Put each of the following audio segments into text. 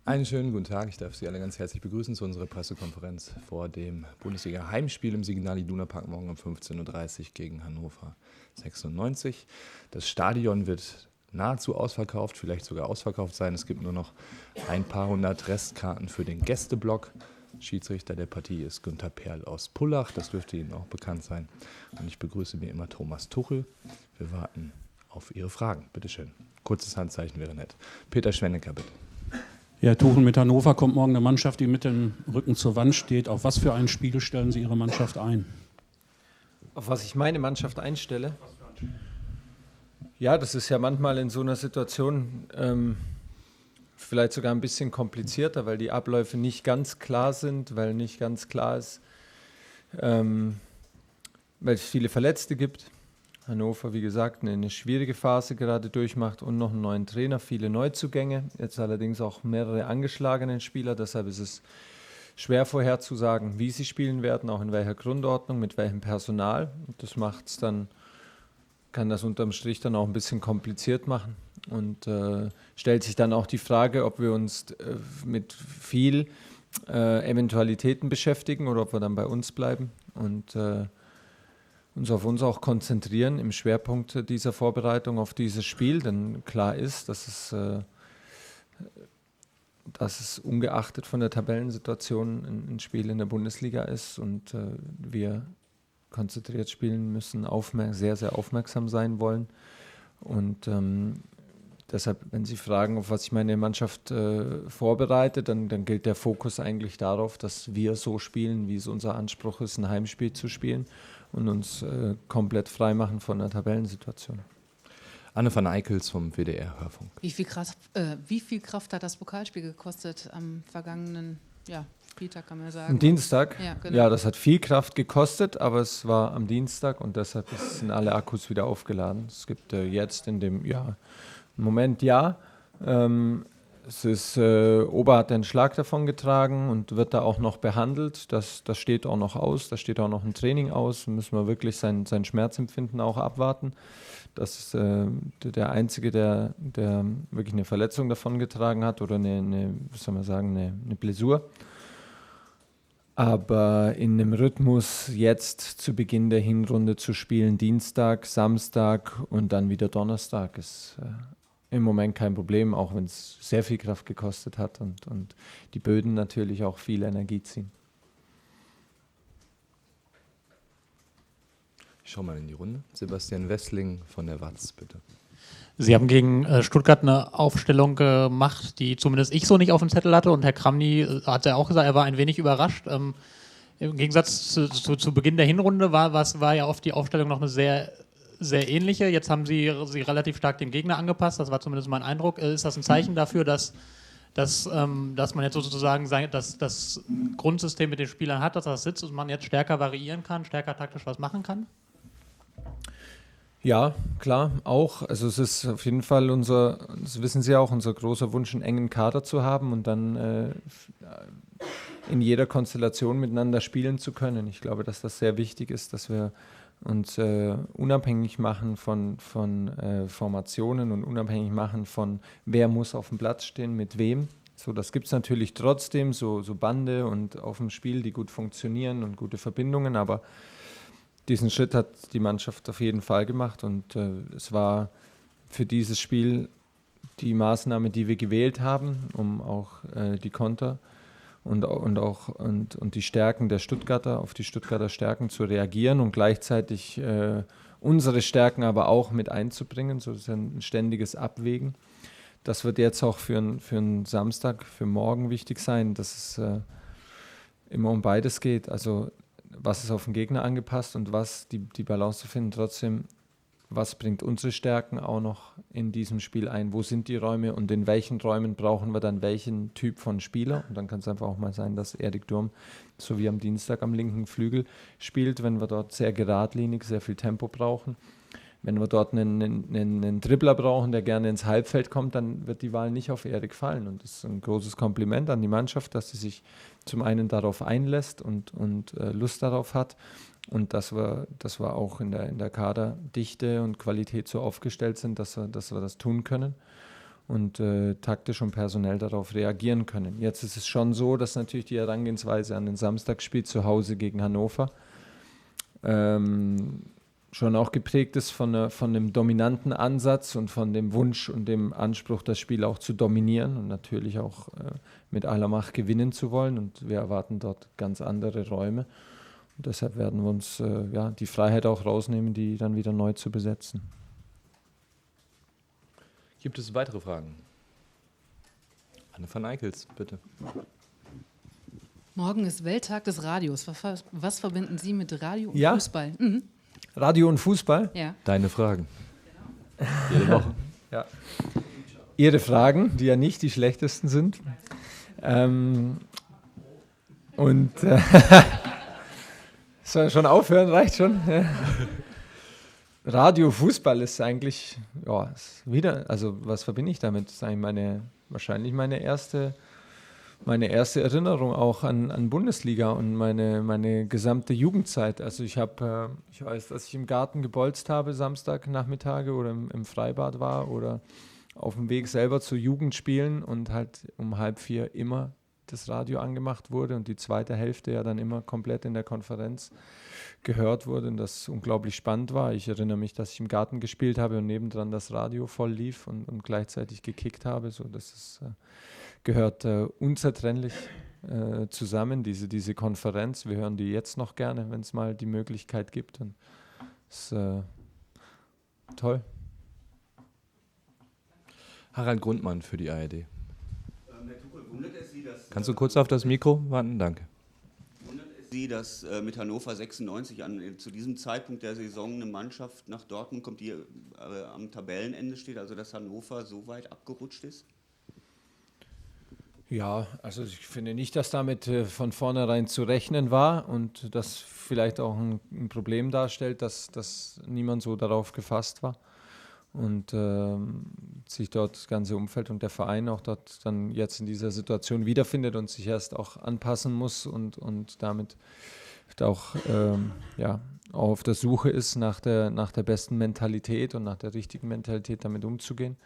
Einen schönen guten Tag. Ich darf Sie alle ganz herzlich begrüßen zu unserer Pressekonferenz vor dem Bundesliga-Heimspiel im Signal Iduna Park morgen um 15:30 Uhr gegen Hannover 96. Das Stadion wird nahezu ausverkauft, vielleicht sogar ausverkauft sein. Es gibt nur noch ein paar hundert Restkarten für den Gästeblock. Schiedsrichter der Partie ist Günther Perl aus Pullach, das dürfte Ihnen auch bekannt sein. Und ich begrüße wie immer Thomas Tuchel. Wir warten auf Ihre Fragen. Bitte schön. Kurzes Handzeichen wäre nett. Peter Schwennecker, bitte. Ja, Tuchel, mit Hannover kommt morgen eine Mannschaft, die mit dem Rücken zur Wand steht. Auf was für ein Spiel stellen Sie Ihre Mannschaft ein? Auf was ich meine Mannschaft einstelle? Ja, das ist ja manchmal in so einer Situation vielleicht sogar ein bisschen komplizierter, weil die Abläufe nicht ganz klar sind, weil nicht ganz klar ist, weil es viele Verletzte gibt. Hannover, wie gesagt, eine schwierige Phase gerade durchmacht und noch einen neuen Trainer, viele Neuzugänge, jetzt allerdings auch mehrere angeschlagene Spieler, deshalb ist es schwer vorherzusagen, wie sie spielen werden, auch in welcher Grundordnung, mit welchem Personal. Und das macht's dann, kann das unterm Strich dann auch ein bisschen kompliziert machen und stellt sich dann auch die Frage, ob wir uns mit viel Eventualitäten beschäftigen oder ob wir dann bei uns bleiben und uns auf uns auch konzentrieren im Schwerpunkt dieser Vorbereitung auf dieses Spiel, denn klar ist, dass es ungeachtet von der Tabellensituation ein Spiel in der Bundesliga ist und wir konzentriert spielen müssen, sehr, sehr aufmerksam sein wollen und deshalb, wenn Sie fragen, auf was ich meine Mannschaft vorbereite, dann gilt der Fokus eigentlich darauf, dass wir so spielen, wie es unser Anspruch ist, ein Heimspiel zu spielen und uns komplett frei machen von der Tabellensituation. Anne van Eickels vom WDR-Hörfunk. Wie viel Kraft hat das Pokalspiel gekostet am vergangenen Spieltag, kann man sagen? Am Dienstag? Ja, genau. Ja, das hat viel Kraft gekostet, aber es war am Dienstag und deshalb sind alle Akkus wieder aufgeladen. Es gibt jetzt in dem Moment es ist, Ober hat den Schlag davon getragen und wird da auch noch behandelt. Das steht auch noch aus, da steht auch noch ein Training aus. Da müssen wir wirklich sein Schmerzempfinden auch abwarten. Das ist der Einzige, der wirklich eine Verletzung davon getragen hat oder eine Blessur. Aber in einem Rhythmus jetzt zu Beginn der Hinrunde zu spielen, Dienstag, Samstag und dann wieder Donnerstag, ist im Moment kein Problem, auch wenn es sehr viel Kraft gekostet hat und die Böden natürlich auch viel Energie ziehen. Ich schaue mal in die Runde. Sebastian Wessling von der WAZ, bitte. Sie haben gegen Stuttgart eine Aufstellung gemacht, die zumindest ich so nicht auf dem Zettel hatte. Und Herr Kramny hat ja auch gesagt, er war ein wenig überrascht. Im Gegensatz zu Beginn der Hinrunde war ja oft die Aufstellung noch eine sehr, sehr ähnliche. Jetzt haben Sie relativ stark den Gegner angepasst. Das war zumindest mein Eindruck. Ist das ein Zeichen dafür, dass man jetzt sozusagen das Grundsystem mit den Spielern hat, dass das sitzt und man jetzt stärker variieren kann, stärker taktisch was machen kann? Ja, klar, auch. Also es ist auf jeden Fall das wissen Sie auch, unser großer Wunsch, einen engen Kader zu haben und dann in jeder Konstellation miteinander spielen zu können. Ich glaube, dass das sehr wichtig ist, dass wir uns unabhängig machen von Formationen und unabhängig machen von, wer muss auf dem Platz stehen, mit wem. So, das gibt es natürlich trotzdem, so Bande und auf dem Spiel, die gut funktionieren und gute Verbindungen, aber diesen Schritt hat die Mannschaft auf jeden Fall gemacht und es war für dieses Spiel die Maßnahme, die wir gewählt haben, um auch die Konter und die Stärken der Stuttgarter, auf die Stuttgarter Stärken zu reagieren und gleichzeitig unsere Stärken aber auch mit einzubringen. So ist ein ständiges Abwägen. Das wird jetzt auch für einen Samstag, für morgen wichtig sein, dass es immer um beides geht. Also was ist auf den Gegner angepasst und was die Balance zu finden. Trotzdem, was bringt unsere Stärken auch noch in diesem Spiel ein? Wo sind die Räume und in welchen Räumen brauchen wir dann welchen Typ von Spieler? Und dann kann es einfach auch mal sein, dass Erik Durm, so wie am Dienstag am linken Flügel spielt, wenn wir dort sehr geradlinig, sehr viel Tempo brauchen. Wenn wir dort einen Dribbler brauchen, der gerne ins Halbfeld kommt, dann wird die Wahl nicht auf Erik fallen. Und das ist ein großes Kompliment an die Mannschaft, dass sie sich zum einen darauf einlässt und Lust darauf hat. Und dass wir auch in der Kaderdichte und Qualität so aufgestellt sind, dass wir das tun können. und taktisch und personell darauf reagieren können. Jetzt ist es schon so, dass natürlich die Herangehensweise an den Samstagspiel zu Hause gegen Hannover schon auch geprägt ist von dem dominanten Ansatz und von dem Wunsch und dem Anspruch, das Spiel auch zu dominieren und natürlich auch mit aller Macht gewinnen zu wollen. Und wir erwarten dort ganz andere Räume. Und deshalb werden wir uns die Freiheit auch rausnehmen, die dann wieder neu zu besetzen. Gibt es weitere Fragen? Anne van Eickels, bitte. Morgen ist Welttag des Radios. Was verbinden Sie mit Radio und Ja? Fußball? Mhm. Radio und Fußball? Ja. Deine Fragen. Jede Woche. Ja. Ihre Fragen, die ja nicht die schlechtesten sind. Soll schon aufhören, reicht schon. Ja. Radio, Fußball ist eigentlich, ist wieder, also was verbinde ich damit? Das ist eigentlich wahrscheinlich meine erste Erinnerung auch an Bundesliga und meine gesamte Jugendzeit. Also ich weiß, dass ich im Garten gebolzt habe Samstagnachmittage oder im Freibad war oder auf dem Weg selber zu Jugendspielen und halt um 3:30 immer das Radio angemacht wurde und die zweite Hälfte ja dann immer komplett in der Konferenz gehört wurde und das unglaublich spannend war. Ich erinnere mich, dass ich im Garten gespielt habe und nebendran das Radio voll lief und gleichzeitig gekickt habe. So, das ist gehört unzertrennlich zusammen, diese Konferenz. Wir hören die jetzt noch gerne, wenn es mal die Möglichkeit gibt. Und das ist toll. Harald Grundmann für die ARD. Herr Tuchel, wundert es Sie, dass... Kannst du kurz auf das Mikro warten? Danke. Wundert es Sie, dass mit Hannover 96 zu diesem Zeitpunkt der Saison eine Mannschaft nach Dortmund kommt, die am Tabellenende steht, also dass Hannover so weit abgerutscht ist? Ja, also ich finde nicht, dass damit von vornherein zu rechnen war und das vielleicht auch ein Problem darstellt, dass niemand so darauf gefasst war und sich dort das ganze Umfeld und der Verein auch dort dann jetzt in dieser Situation wiederfindet und sich erst auch anpassen muss und damit auch auf der Suche ist nach der besten Mentalität und nach der richtigen Mentalität damit umzugehen.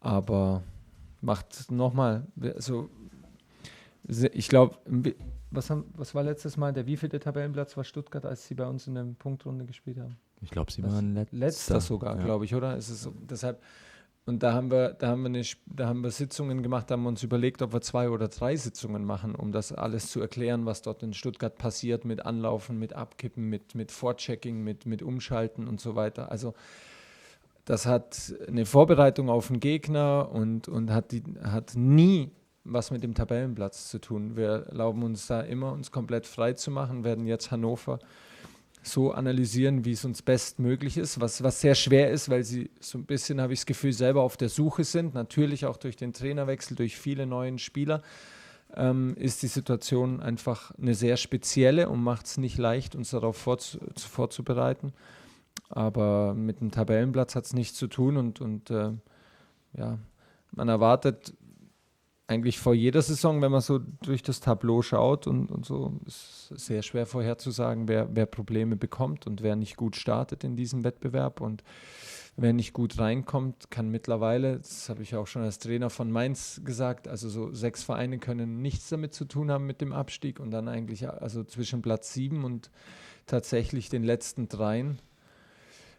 Aber macht nochmal, also ich glaube, was war letztes Mal, der wievielte Tabellenplatz war Stuttgart, als sie bei uns in der Punktrunde gespielt haben? Ich glaube, sie waren letzter sogar, ja. Glaube ich, oder? Es ist so, deshalb, und da haben wir Sitzungen gemacht, da haben wir uns überlegt, ob wir 2 oder 3 Sitzungen machen, um das alles zu erklären, was dort in Stuttgart passiert, mit Anlaufen, mit Abkippen, mit Vorchecking, mit Umschalten und so weiter. Also das hat eine Vorbereitung auf den Gegner und hat nie was mit dem Tabellenplatz zu tun. Wir erlauben uns da immer, uns komplett frei zu machen, werden jetzt Hannover so analysieren, wie es uns bestmöglich ist, was sehr schwer ist, weil sie so ein bisschen, habe ich das Gefühl, selber auf der Suche sind. Natürlich auch durch den Trainerwechsel, durch viele neue Spieler ist die Situation einfach eine sehr spezielle und macht es nicht leicht, uns darauf vorzubereiten. Aber mit dem Tabellenplatz hat es nichts zu tun und man erwartet eigentlich vor jeder Saison, wenn man so durch das Tableau schaut und so, ist es sehr schwer vorherzusagen, wer Probleme bekommt und wer nicht gut startet in diesem Wettbewerb und wer nicht gut reinkommt, kann mittlerweile, das habe ich auch schon als Trainer von Mainz gesagt, also so 6 Vereine können nichts damit zu tun haben mit dem Abstieg und dann eigentlich also zwischen Platz 7 und tatsächlich den letzten 3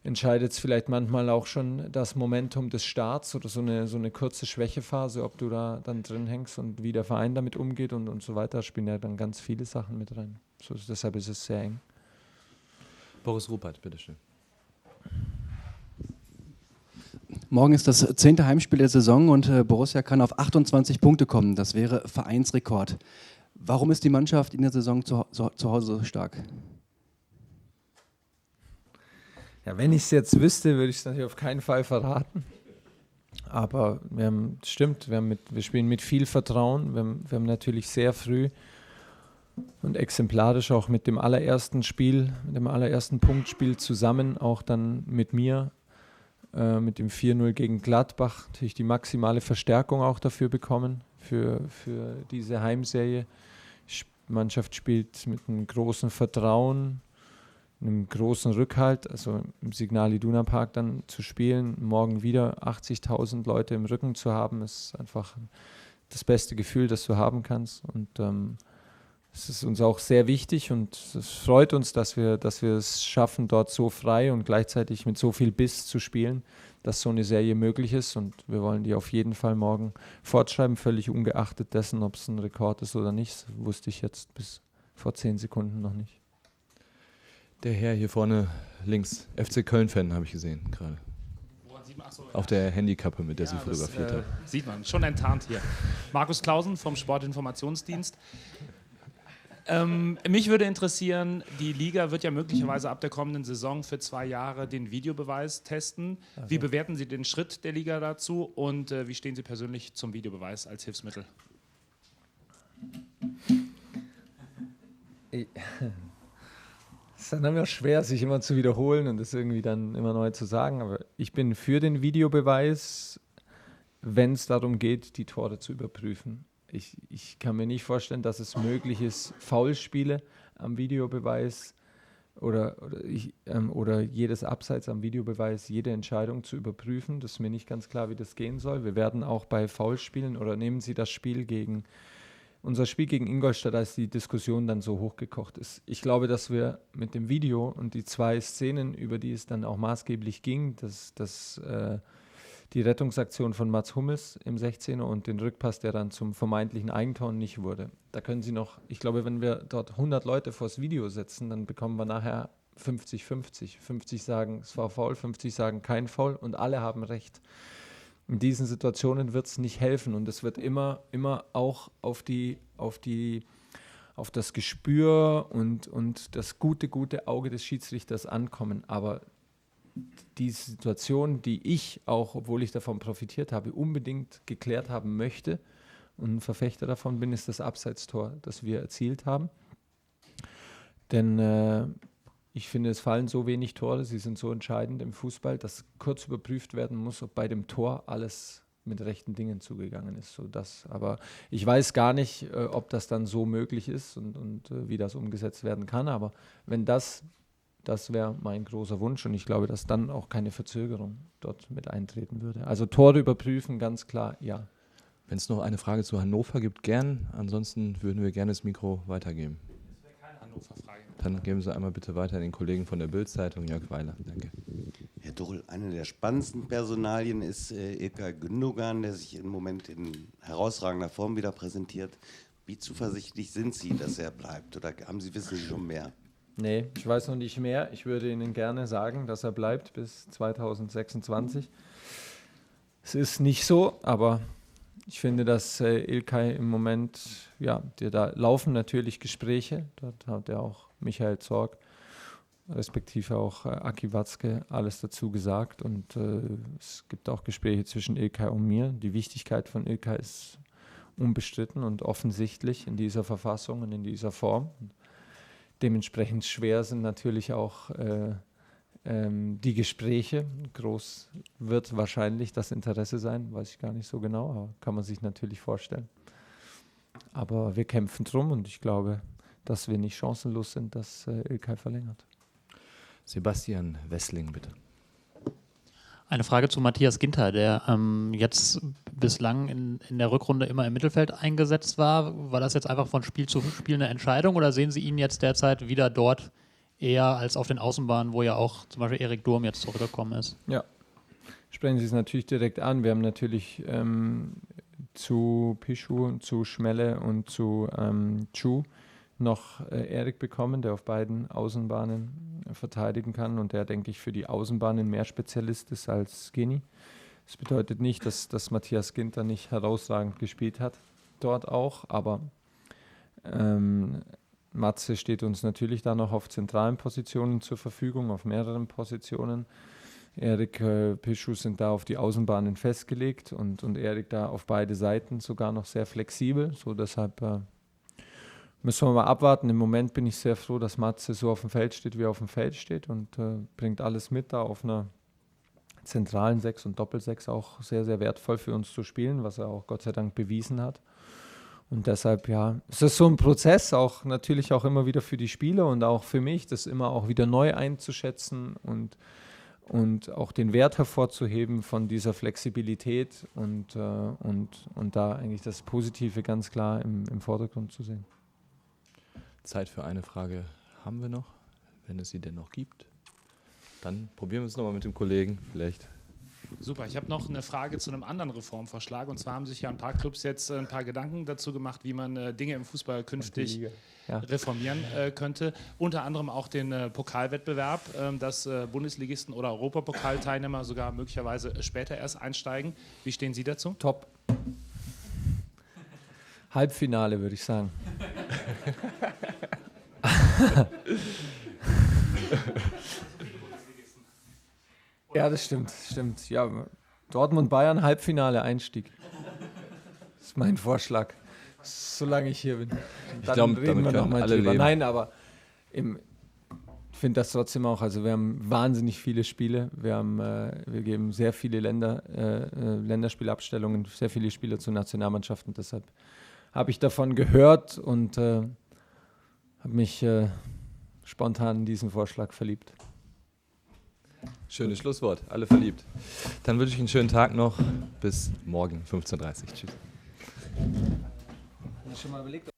entscheidet es vielleicht manchmal auch schon das Momentum des Starts oder so eine kurze Schwächephase, ob du da dann drin hängst und wie der Verein damit umgeht und so weiter, spielen ja dann ganz viele Sachen mit rein. So, deshalb ist es sehr eng. Boris Ruppert, bitteschön. Morgen ist das 10. Heimspiel der Saison und Borussia kann auf 28 Punkte kommen. Das wäre Vereinsrekord. Warum ist die Mannschaft in der Saison zu Hause so stark? Ja, wenn ich es jetzt wüsste, würde ich es natürlich auf keinen Fall verraten. Aber wir spielen mit viel Vertrauen. Wir haben natürlich sehr früh und exemplarisch auch mit dem allerersten Punktspiel zusammen, auch dann mit mir, mit dem 4:0 gegen Gladbach, natürlich die maximale Verstärkung auch dafür bekommen, für diese Heimserie. Die Mannschaft spielt mit einem großen Vertrauen, einem großen Rückhalt, also im Signal Iduna Park dann zu spielen, morgen wieder 80.000 Leute im Rücken zu haben, ist einfach das beste Gefühl, das du haben kannst. Und es ist uns auch sehr wichtig und es freut uns, dass wir es schaffen, dort so frei und gleichzeitig mit so viel Biss zu spielen, dass so eine Serie möglich ist. Und wir wollen die auf jeden Fall morgen fortschreiben, völlig ungeachtet dessen, ob es ein Rekord ist oder nicht. Das wusste ich jetzt bis vor 10 Sekunden noch nicht. Der Herr hier vorne links, FC Köln-Fan, habe ich gesehen gerade. Auf der Handykappe, mit der Sie fotografiert haben. Sieht man, schon enttarnt hier. Markus Clausen vom Sportinformationsdienst. Mich würde interessieren, die Liga wird ja möglicherweise ab der kommenden Saison für 2 Jahre den Videobeweis testen. Wie bewerten Sie den Schritt der Liga dazu und wie stehen Sie persönlich zum Videobeweis als Hilfsmittel? Es ist dann immer schwer, sich immer zu wiederholen und das irgendwie dann immer neu zu sagen, aber ich bin für den Videobeweis, wenn es darum geht, die Tore zu überprüfen. Ich kann mir nicht vorstellen, dass es möglich ist, Foulspiele am Videobeweis oder jedes Abseits am Videobeweis, jede Entscheidung zu überprüfen. Das ist mir nicht ganz klar, wie das gehen soll. Wir werden auch bei Foulspielen oder nehmen Sie das Spiel gegen unser Spiel gegen Ingolstadt, als die Diskussion dann so hochgekocht ist. Ich glaube, dass wir mit dem Video und die 2 Szenen, über die es dann auch maßgeblich ging, die Rettungsaktion von Mats Hummels im 16er und den Rückpass, der dann zum vermeintlichen Eigentor nicht wurde. Da können Sie noch, ich glaube, wenn wir dort 100 Leute vors Video setzen, dann bekommen wir nachher 50-50. 50 sagen, es war Foul, 50 sagen kein Foul und alle haben recht. In diesen Situationen wird es nicht helfen und es wird immer auch auf das Gespür und das gute Auge des Schiedsrichters ankommen. Aber die Situation, die ich auch, obwohl ich davon profitiert habe, unbedingt geklärt haben möchte und ein Verfechter davon bin, ist das Abseitstor, das wir erzielt haben. Denn ich finde, es fallen so wenig Tore, sie sind so entscheidend im Fußball, dass kurz überprüft werden muss, ob bei dem Tor alles mit rechten Dingen zugegangen ist. Aber ich weiß gar nicht, ob das dann so möglich ist und wie das umgesetzt werden kann. Aber wenn das wäre mein großer Wunsch und ich glaube, dass dann auch keine Verzögerung dort mit eintreten würde. Also Tore überprüfen, ganz klar, ja. Wenn es noch eine Frage zu Hannover gibt, gern. Ansonsten würden wir gerne das Mikro weitergeben. Das wäre keine Hannover-Frage. Dann geben Sie einmal bitte weiter an den Kollegen von der Bild-Zeitung, Jörg Weiler. Danke. Herr Duchel, eine der spannendsten Personalien ist İlkay Gündoğan, der sich im Moment in herausragender Form wieder präsentiert. Wie zuversichtlich sind Sie, dass er bleibt? Oder wissen Sie schon mehr? Nee, ich weiß noch nicht mehr. Ich würde Ihnen gerne sagen, dass er bleibt bis 2026. Es ist nicht so, aber ich finde, dass İlkay im Moment, da laufen natürlich Gespräche. Dort hat er auch Michael Zorc, respektive auch Aki Watzke, alles dazu gesagt. Und es gibt auch Gespräche zwischen İlkay und mir. Die Wichtigkeit von İlkay ist unbestritten und offensichtlich in dieser Verfassung und in dieser Form. Dementsprechend schwer sind natürlich auch die Gespräche. Groß wird wahrscheinlich das Interesse sein, weiß ich gar nicht so genau, aber kann man sich natürlich vorstellen. Aber wir kämpfen drum und ich glaube, dass wir nicht chancenlos sind, dass İlkay verlängert. Sebastian Wessling, bitte. Eine Frage zu Matthias Ginter, der jetzt bislang in der Rückrunde immer im Mittelfeld eingesetzt war. War das jetzt einfach von Spiel zu Spiel eine Entscheidung oder sehen Sie ihn jetzt derzeit wieder dort eher als auf den Außenbahnen, wo ja auch zum Beispiel Erik Durm jetzt zurückgekommen ist? Ja, sprechen Sie es natürlich direkt an. Wir haben natürlich zu Pichu, zu Schmelle und zu Chu noch Erik bekommen, der auf beiden Außenbahnen verteidigen kann und der, denke ich, für die Außenbahnen mehr Spezialist ist als Gini. Das bedeutet nicht, dass Matthias Ginter nicht herausragend gespielt hat, dort auch, aber Matze steht uns natürlich da noch auf zentralen Positionen zur Verfügung, auf mehreren Positionen. Erik Pichu sind da auf die Außenbahnen festgelegt und Erik da auf beide Seiten sogar noch sehr flexibel, so deshalb müssen wir mal abwarten. Im Moment bin ich sehr froh, dass Matze so auf dem Feld steht, wie er auf dem Feld steht und bringt alles mit, da auf einer zentralen 6 und Doppel-6 auch sehr, sehr wertvoll für uns zu spielen, was er auch Gott sei Dank bewiesen hat. Und deshalb, ja, es ist so ein Prozess, auch natürlich auch immer wieder für die Spieler und auch für mich, das immer auch wieder neu einzuschätzen und auch den Wert hervorzuheben von dieser Flexibilität und da eigentlich das Positive ganz klar im Vordergrund zu sehen. Zeit für eine Frage haben wir noch, wenn es sie denn noch gibt. Dann probieren wir es nochmal mit dem Kollegen, vielleicht. Super, ich habe noch eine Frage zu einem anderen Reformvorschlag. Und zwar haben sich ja ein paar Clubs jetzt ein paar Gedanken dazu gemacht, wie man Dinge im Fußball künftig reformieren könnte. Unter anderem auch den Pokalwettbewerb, dass Bundesligisten oder Europapokalteilnehmer sogar möglicherweise später erst einsteigen. Wie stehen Sie dazu? Top. Halbfinale, würde ich sagen. Ja, das stimmt. Ja, Dortmund-Bayern, Halbfinale, Einstieg. Das ist mein Vorschlag, solange ich hier bin. Ich glaube, damit können alle leben. Nein, aber ich finde das trotzdem auch, also wir haben wahnsinnig viele Spiele, wir geben sehr viele Länderspielabstellungen, sehr viele Spieler zu Nationalmannschaften, deshalb habe ich davon gehört und habe mich spontan in diesen Vorschlag verliebt. Schönes Schlusswort, alle verliebt. Dann wünsche ich einen schönen Tag noch. Bis morgen, 15:30 Uhr. Tschüss. Hast du schon mal überlegt,